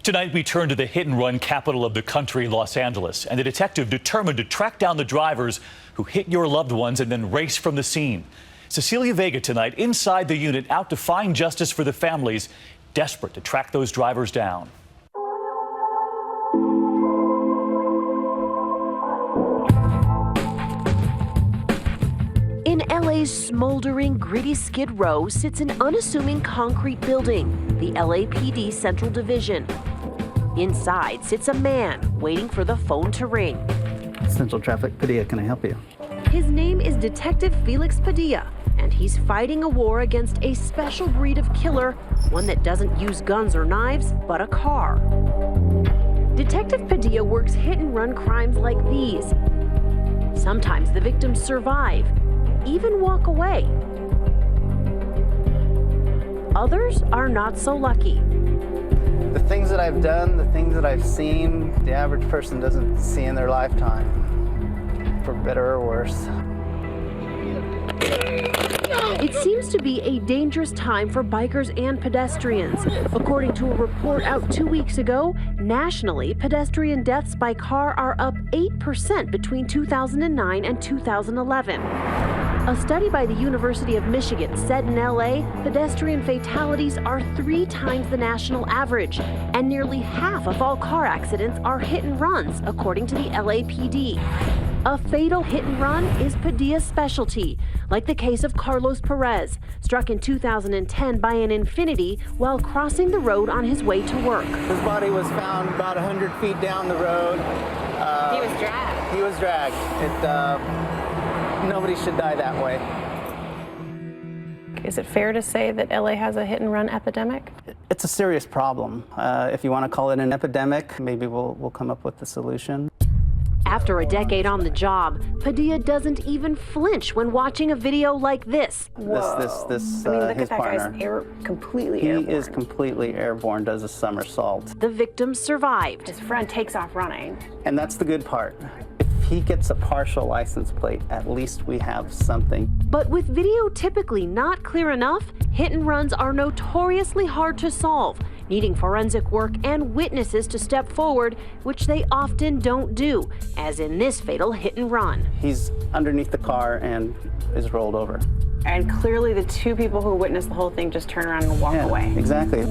Tonight, we turn to the hit-and-run capital of the country, Los Angeles, and a detective determined to track down the drivers who hit your loved ones and then race from the scene. Cecilia Vega tonight inside the unit, out to find justice for the families, desperate to track those drivers down. In LA's smoldering, gritty Skid Row sits an unassuming concrete building, the LAPD Central Division. Inside sits a man waiting for the phone to ring. Central Traffic, Padilla, can I help you? His name is Detective Felix Padilla, and he's fighting a war against a special breed of killer, one that doesn't use guns or knives, but a car. Detective Padilla works hit-and-run crimes like these. Sometimes the victims survive, even walk away. Others are not so lucky. The things that I've done, the things that I've seen, the average person doesn't see in their lifetime, for better or worse. It seems to be a dangerous time for bikers and pedestrians. According to a report out 2 weeks ago, nationally, pedestrian deaths by car are up 8% between 2009 and 2011. A study by the University of Michigan said in LA, pedestrian fatalities are 3 times the national average, and nearly half of all car accidents are hit and runs, according to the LAPD. A fatal hit and run is Padilla's specialty, like the case of Carlos Perez, struck in 2010 by an Infiniti while crossing the road on his way to work. His body was found about 100 feet down the road. He was dragged. He was dragged. Nobody should die that way. Is it fair to say that LA has a hit-and-run epidemic? It's a serious problem. If you want to call it an epidemic, maybe we'll come up with the solution. After a decade on the job, Padilla doesn't even flinch when watching a video like this. I mean, look his at that partner. guy's completely He airborne. is completely airborne, does a somersault. The victims survived. His friend takes off running. And that's the good part. If he gets a partial license plate, at least we have something. But with video typically not clear enough, hit and runs are notoriously hard to solve, needing forensic work and witnesses to step forward, which they often don't do, as in this fatal hit and run. He's underneath the car and is rolled over. And clearly the 2 people who witnessed the whole thing just turn around and walk away. Exactly.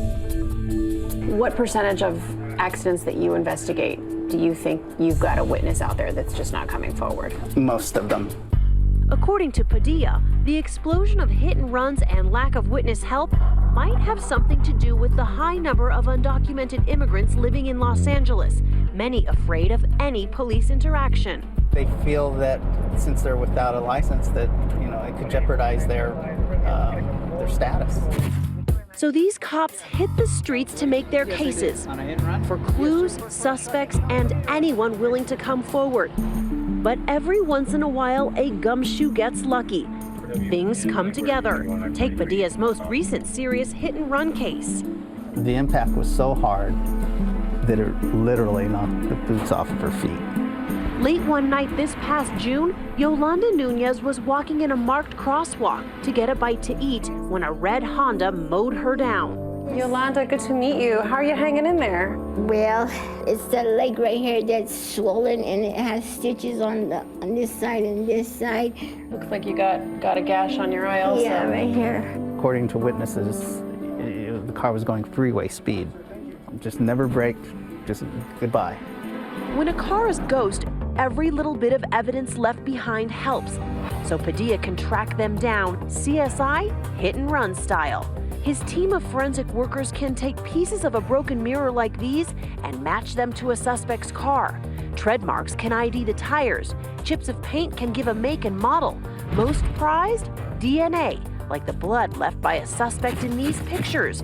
What percentage of accidents that you investigate do you think you've got a witness out there that's just not coming forward? Most of them. According to Padilla, the explosion of hit and runs and lack of witness help might have something to do with the high number of undocumented immigrants living in Los Angeles, many afraid of any police interaction. They feel that since they're without a license that, it could jeopardize their status. So these cops hit the streets to make their cases for clues, suspects, and anyone willing to come forward. But every once in a while, a gumshoe gets lucky. Things come together. Take Padilla's most recent serious hit-and-run case. The impact was so hard that it literally knocked the boots off of her feet. Late one night this past June, Yolanda Nunez was walking in a marked crosswalk to get a bite to eat when a red Honda mowed her down. Yolanda, good to meet you. How are you hanging in there? Well, it's the leg right here that's swollen and it has stitches on this side and this side. Looks like you got a gash on your eye also. Yeah, right here. According to witnesses, the car was going freeway speed. Just never braked, just goodbye. When a car is ghost, every little bit of evidence left behind helps. So Padilla can track them down, CSI hit-and-run style. His team of forensic workers can take pieces of a broken mirror like these and match them to a suspect's car. Tread marks can ID the tires. Chips of paint can give a make and model. Most prized, DNA, like the blood left by a suspect in these pictures.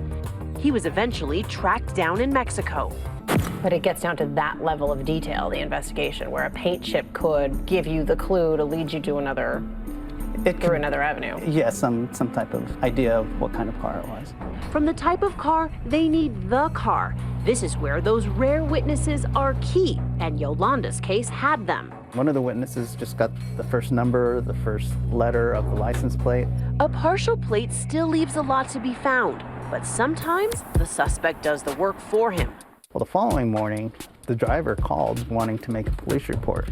He was eventually tracked down in Mexico. But it gets down to that level of detail, the investigation, where a paint chip could give you the clue to lead you to another avenue. Yeah, some type of idea of what kind of car it was. From the type of car, they need the car. This is where those rare witnesses are key, and Yolanda's case had them. One of the witnesses just got the first number, the first letter of the license plate. A partial plate still leaves a lot to be found, but sometimes the suspect does the work for him. Well, the following morning, the driver called wanting to make a police report.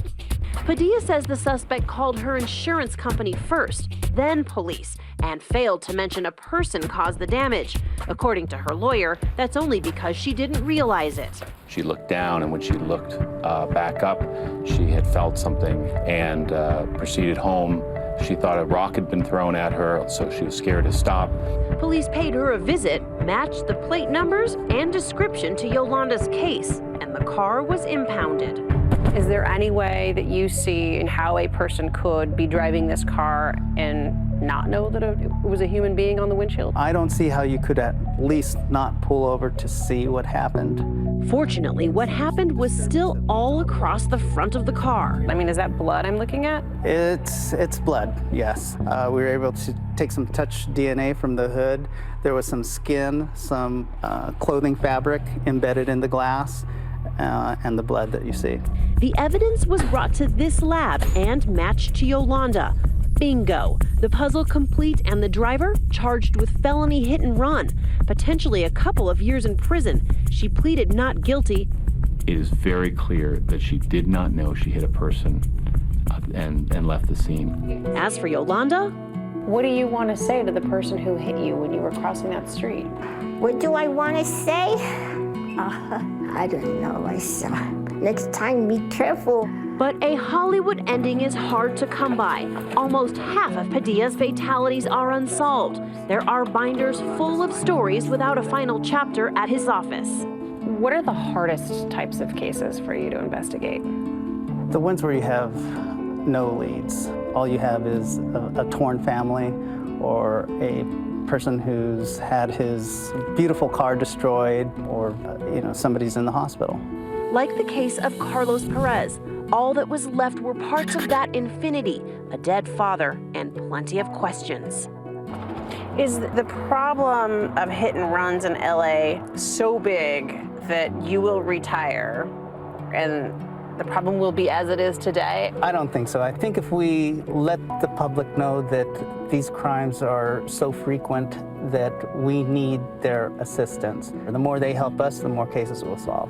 Padilla says the suspect called her insurance company first, then police, and failed to mention a person caused the damage. According to her lawyer, that's only because she didn't realize it. She looked down, and when she looked back up, she had felt something and proceeded home. She thought a rock had been thrown at her, so she was scared to stop. Police paid her a visit, matched the plate numbers and description to Yolanda's case, and the car was impounded. Is there any way that you see in how a person could be driving this car and not know that it was a human being on the windshield? I don't see how you could at least not pull over to see what happened. Fortunately, what happened was still all across the front of the car. I mean, is that blood I'm looking at? It's blood, yes. We were able to take some touch DNA from the hood. There was some skin, some clothing fabric embedded in the glass, and the blood that you see. The evidence was brought to this lab and matched to Yolanda. Bingo. The puzzle complete and the driver charged with felony hit and run, potentially a couple of years in prison. She pleaded not guilty. It is very clear that she did not know she hit a person and left the scene. As for Yolanda, What do you want to say to the person who hit you when you were crossing that street? What do I want to say? I don't know myself. Next time, be careful. but a Hollywood ending is hard to come by. Almost half of Padilla's fatalities are unsolved. There are binders full of stories without a final chapter at his office. What are the hardest types of cases for you to investigate? The ones where you have no leads. All you have is a torn family or a person who's had his beautiful car destroyed, or somebody's in the hospital. Like the case of Carlos Perez, all that was left were parts of that infinity, a dead father, and plenty of questions. Is the problem of hit and runs in LA so big that you will retire and the problem will be as it is today? I don't think so. I think if we let the public know that these crimes are so frequent that we need their assistance, the more they help us, the more cases we'll solve.